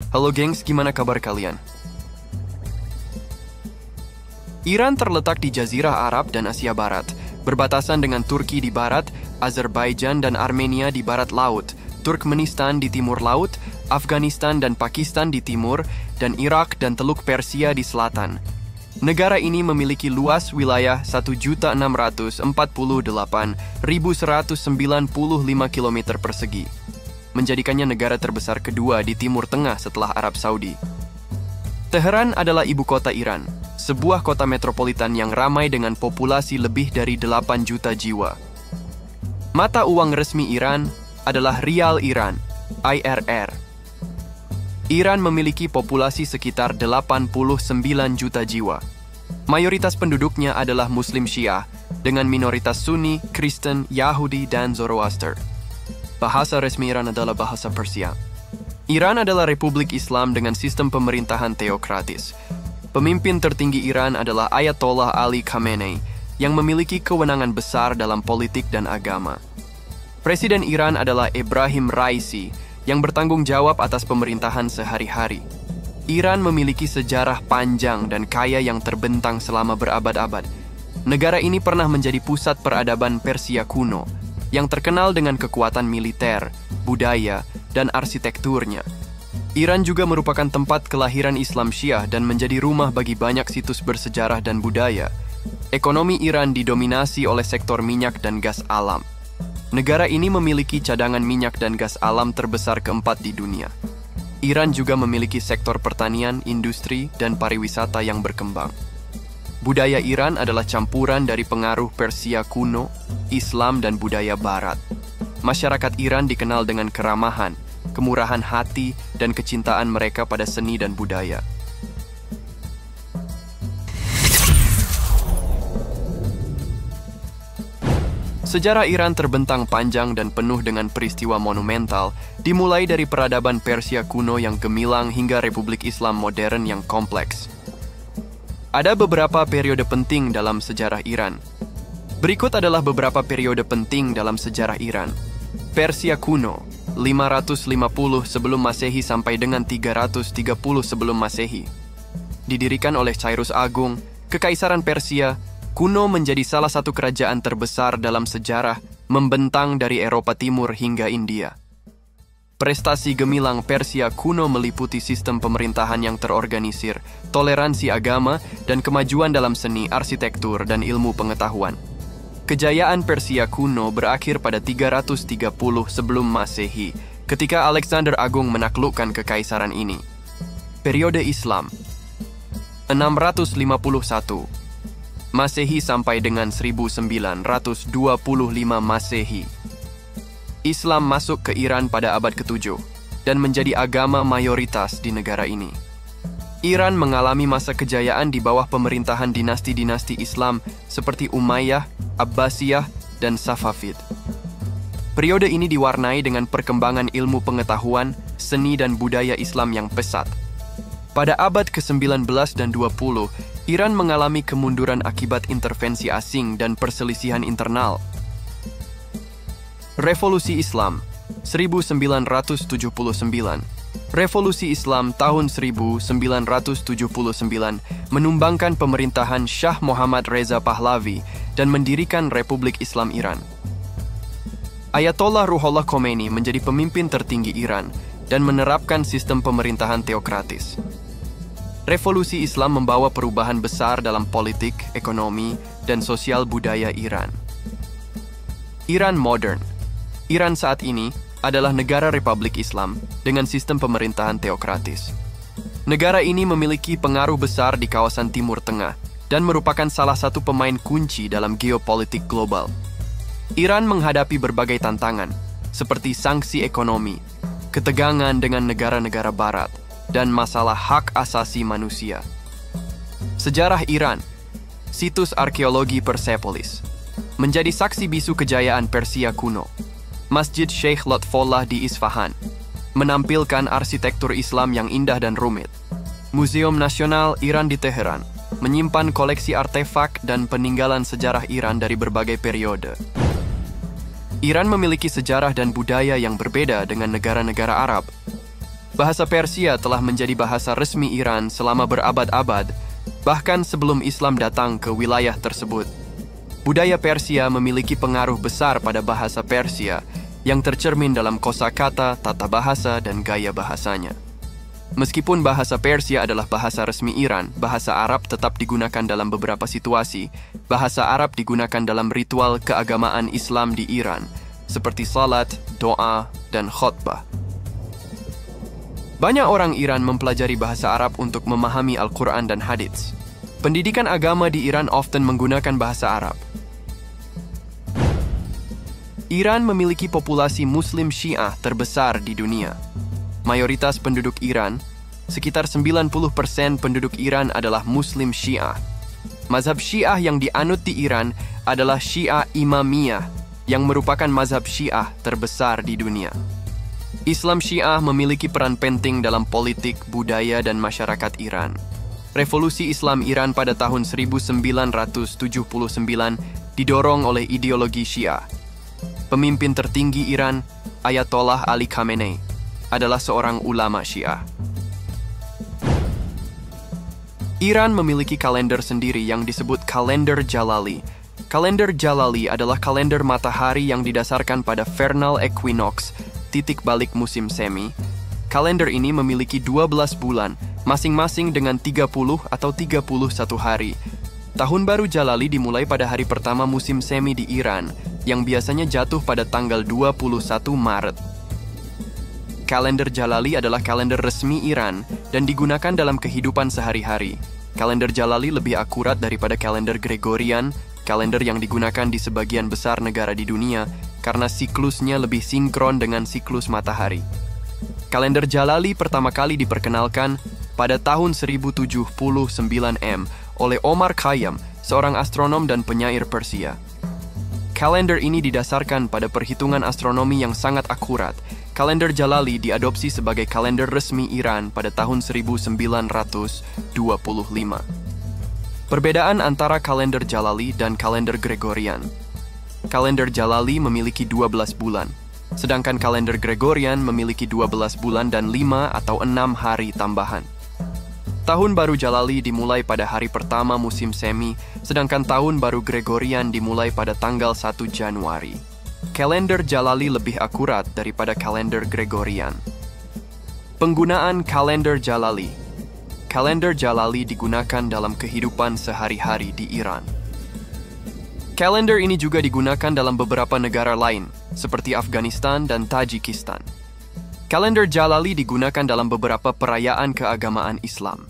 Halo gengs, gimana kabar kalian? Iran terletak di Jazirah Arab dan Asia Barat, berbatasan dengan Turki di barat, Azerbaijan dan Armenia di barat laut, Turkmenistan di timur laut, Afghanistan dan Pakistan di timur, dan Irak dan Teluk Persia di selatan. Negara ini memiliki luas wilayah 1.648.195 km persegi, menjadikannya negara terbesar kedua di Timur Tengah setelah Arab Saudi. Teheran adalah ibu kota Iran, sebuah kota metropolitan yang ramai dengan populasi lebih dari 8 juta jiwa. Mata uang resmi Iran adalah Rial Iran, IRR. Iran memiliki populasi sekitar 89 juta jiwa. Mayoritas penduduknya adalah Muslim Syiah, dengan minoritas Sunni, Kristen, Yahudi, dan Zoroaster. Bahasa resmi Iran adalah bahasa Persia. Iran adalah republik Islam dengan sistem pemerintahan teokratis. Pemimpin tertinggi Iran adalah Ayatollah Ali Khamenei, yang memiliki kewenangan besar dalam politik dan agama. Presiden Iran adalah Ebrahim Raisi, yang bertanggung jawab atas pemerintahan sehari-hari. Iran memiliki sejarah panjang dan kaya yang terbentang selama berabad-abad. Negara ini pernah menjadi pusat peradaban Persia kuno, yang terkenal dengan kekuatan militer, budaya, dan arsitekturnya. Iran juga merupakan tempat kelahiran Islam Syiah dan menjadi rumah bagi banyak situs bersejarah dan budaya. Ekonomi Iran didominasi oleh sektor minyak dan gas alam. Negara ini memiliki cadangan minyak dan gas alam terbesar keempat di dunia. Iran juga memiliki sektor pertanian, industri, dan pariwisata yang berkembang. Budaya Iran adalah campuran dari pengaruh Persia kuno, Islam, dan budaya Barat. Masyarakat Iran dikenal dengan keramahan, kemurahan hati, dan kecintaan mereka pada seni dan budaya. Sejarah Iran terbentang panjang dan penuh dengan peristiwa monumental, dimulai dari peradaban Persia kuno yang gemilang hingga Republik Islam modern yang kompleks. Ada beberapa periode penting dalam sejarah Iran. Berikut adalah beberapa periode penting dalam sejarah Iran. Persia kuno, 550 sebelum Masehi sampai dengan 330 sebelum Masehi. Didirikan oleh Cyrus Agung, Kekaisaran Persia kuno menjadi salah satu kerajaan terbesar dalam sejarah, membentang dari Eropa Timur hingga India. Prestasi gemilang Persia kuno meliputi sistem pemerintahan yang terorganisir, toleransi agama, dan kemajuan dalam seni, arsitektur, dan ilmu pengetahuan. Kejayaan Persia kuno berakhir pada 330 sebelum Masehi, ketika Alexander Agung menaklukkan kekaisaran ini. Periode Islam 651 Masehi sampai dengan 1925 Masehi. Islam masuk ke Iran pada abad ke-7 dan menjadi agama mayoritas di negara ini. Iran mengalami masa kejayaan di bawah pemerintahan dinasti-dinasti Islam seperti Umayyah, Abbasiyah, dan Safavid. Periode ini diwarnai dengan perkembangan ilmu pengetahuan, seni, dan budaya Islam yang pesat. Pada abad ke-19 dan 20, Iran mengalami kemunduran akibat intervensi asing dan perselisihan internal. Revolusi Islam 1979. Revolusi Islam tahun 1979 menumbangkan pemerintahan Shah Muhammad Reza Pahlavi dan mendirikan Republik Islam Iran. Ayatollah Ruhollah Khomeini menjadi pemimpin tertinggi Iran dan menerapkan sistem pemerintahan teokratis. Revolusi Islam membawa perubahan besar dalam politik, ekonomi, dan sosial budaya Iran. Iran modern. Iran saat ini adalah negara republik Islam dengan sistem pemerintahan teokratis. Negara ini memiliki pengaruh besar di kawasan Timur Tengah dan merupakan salah satu pemain kunci dalam geopolitik global. Iran menghadapi berbagai tantangan, seperti sanksi ekonomi, ketegangan dengan negara-negara Barat, dan masalah hak asasi manusia. Sejarah Iran. Situs arkeologi Persepolis menjadi saksi bisu kejayaan Persia kuno. Masjid Sheikh Lutfollah di Isfahan menampilkan arsitektur Islam yang indah dan rumit. Museum Nasional Iran di Teheran menyimpan koleksi artefak dan peninggalan sejarah Iran dari berbagai periode. Iran memiliki sejarah dan budaya yang berbeda dengan negara-negara Arab. Bahasa Persia telah menjadi bahasa resmi Iran selama berabad-abad, bahkan sebelum Islam datang ke wilayah tersebut. Budaya Persia memiliki pengaruh besar pada bahasa Persia yang tercermin dalam kosakata, tata bahasa, dan gaya bahasanya. Meskipun bahasa Persia adalah bahasa resmi Iran, bahasa Arab tetap digunakan dalam beberapa situasi. Bahasa Arab digunakan dalam ritual keagamaan Islam di Iran, seperti salat, doa, dan khotbah. Banyak orang Iran mempelajari bahasa Arab untuk memahami Al-Quran dan hadits. Pendidikan agama di Iran often menggunakan bahasa Arab. Iran memiliki populasi Muslim Syiah terbesar di dunia. Mayoritas penduduk Iran, sekitar 90% penduduk Iran adalah Muslim Syiah. Mazhab Syiah yang dianut di Iran adalah Syiah Imamiyah, yang merupakan mazhab Syiah terbesar di dunia. Islam Syiah memiliki peran penting dalam politik, budaya, dan masyarakat Iran. Revolusi Islam Iran pada tahun 1979 didorong oleh ideologi Syiah. Pemimpin tertinggi Iran, Ayatollah Ali Khamenei, adalah seorang ulama Syiah. Iran memiliki kalender sendiri yang disebut kalender Jalali. Kalender Jalali adalah kalender matahari yang didasarkan pada vernal equinox, titik balik musim semi. Kalender ini memiliki 12 bulan, masing-masing dengan 30 atau 31 hari. Tahun baru Jalali dimulai pada hari pertama musim semi di Iran, yang biasanya jatuh pada tanggal 21 Maret. Kalender Jalali adalah kalender resmi Iran dan digunakan dalam kehidupan sehari-hari. Kalender Jalali lebih akurat daripada kalender Gregorian, kalender yang digunakan di sebagian besar negara di dunia, karena siklusnya lebih sinkron dengan siklus matahari. Kalender Jalali pertama kali diperkenalkan pada tahun 1079 oleh Omar Khayyam, seorang astronom dan penyair Persia. Kalender ini didasarkan pada perhitungan astronomi yang sangat akurat. Kalender Jalali diadopsi sebagai kalender resmi Iran pada tahun 1925. Perbedaan antara kalender Jalali dan kalender Gregorian. Kalender Jalali memiliki 12 bulan, sedangkan kalender Gregorian memiliki 12 bulan dan 5 atau 6 hari tambahan. Tahun baru Jalali dimulai pada hari pertama musim semi, sedangkan tahun baru Gregorian dimulai pada tanggal 1 Januari. Kalender Jalali lebih akurat daripada kalender Gregorian. Penggunaan kalender Jalali. Kalender Jalali digunakan dalam kehidupan sehari-hari di Iran. Kalender ini juga digunakan dalam beberapa negara lain, seperti Afghanistan dan Tajikistan. Kalender Jalali digunakan dalam beberapa perayaan keagamaan Islam.